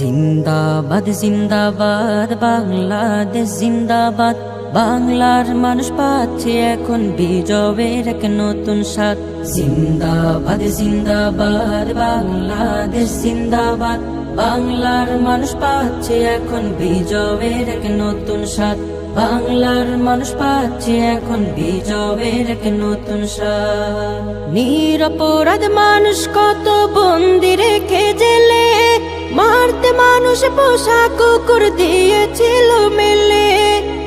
জিন্দাবাদ জিন্দাবাদ বাংলাদেশ জিন্দাবাদ, বাংলার মানুষ পাচ্ছে এখন বিজয়ের এক নতুন স্বাদ। জিন্দাবাদ জিন্দাবাদ বাংলাদেশ জিন্দাবাদ, বাংলার মানুষ পাচ্ছে এখন বিজয়ের এক নতুন স্বাদ। বাংলার মানুষ পাচ্ছে এখন বিজয়ের এক নতুন স্বাদ। নিরপরাধ মানুষ কত বন্দি রেখে জেলে, মারতে মানুষ পোষা কুকুর দিয়েছিল মেলে।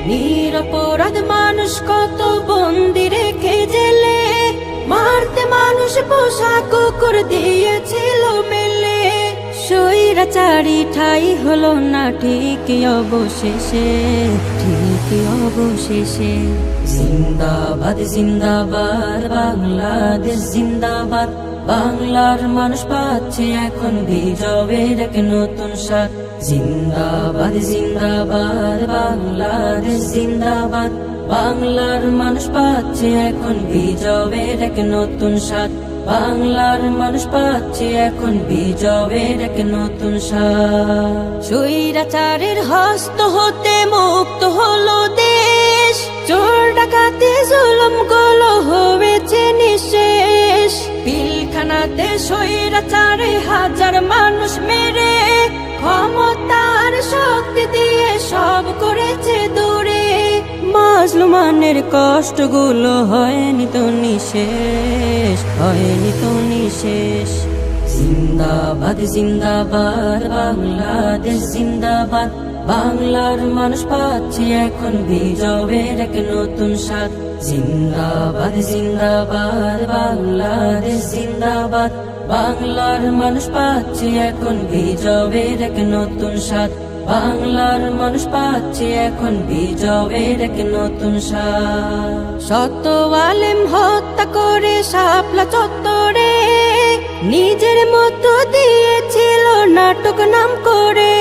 নিরপরাধ মানুষ কত বন্দি রেখে জেলে, মারতে মানুষ পোষা কুকুর দিয়েছিল মেলে। স্বৈরাচারী ঠাই হলো না ঠিক অবশেষে, ঠিক অবশেষে। জিন্দাবাদ জিন্দাবাদ বাংলাদেশ জিন্দাবাদ, বাংলার মানুষ পাচ্ছে এখন বিজয়ের এক নতুন স্বাদ। জিন্দাবাদ জিন্দাবাদ বাংলাদেশ জিন্দাবাদ, বাংলার মানুষ পাচ্ছে এখন বিজয়ের এক নতুন স্বাদ। বাংলার মানুষ পাচ্ছে এখন বিজয়ের এক নতুন স্বাদ। স্বৈরাচারের হস্ত হতে মুক্ত হলো দেশ, চোর ডাকাতি জুলুম গুলো হয়েছে নিঃশেষ। পিলখানাতে স্বৈরাচারে হাজার মানুষ মেরে, ক্ষমতার শক্তি দিয়ে সব করেছে দূরে। মাজলুমানের কষ্টগুলো হয়নি তো নিঃশেষ, হয়নি তো নিঃশেষ। জিন্দাবাদ জিন্দাবাদ বাংলাদেশ জিন্দাবাদ, বাংলার মানুষ পাচ্ছে এখন বিজয়ের এক নতুন স্বাদ। জিন্দাবাদ জিন্দাবাদ বাংলাদেশ জিন্দাবাদ, বাংলার মানুষ পাচ্ছে এখন বিজয়ের এক নতুন স্বাদ। বাংলার মানুষ পাচ্ছে এখন বিজয়ের এক নতুন স্বাদ। শত আলেম হত্যা করে শাপলা চত্বরে, নিজের মতো দিয়েছিল নাটক নাম করে।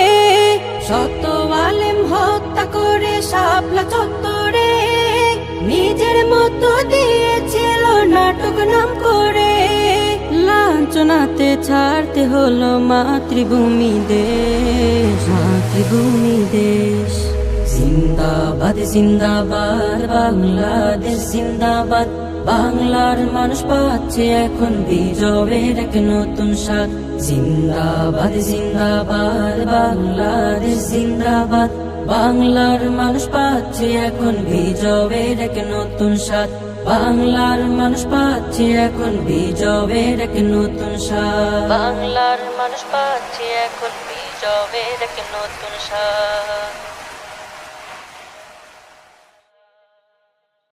শত আলেম হত্যা করে শাপলা চত্বরে, নিজের মতো দিয়েছিল নাটক নাম করে। লাঞ্ছনাতে ছাড়তে হলো মাতৃভূমি দেশ, মাতৃভূমি দেশ। জিন্দাবাদ জিন্দাবাদ বাংলাদেশ জিন্দাবাদ, বাংলার মানুষ পাচ্ছে এখন বিজয়ের এক নতুন স্বাদ। জিন্দাবাদ জিন্দাবাদ বাংলাদেশ জিন্দাবাদ, বাংলার মানুষ পাচ্ছে এখন বিজয়ের এক নতুন স্বাদ। বাংলার মানুষ পাচ্ছে এখন বিজয়ের এক নতুন স্বাদ। বাংলার মানুষ পাচ্ছে এখন বিজয়ের এক নতুন স্বাদ।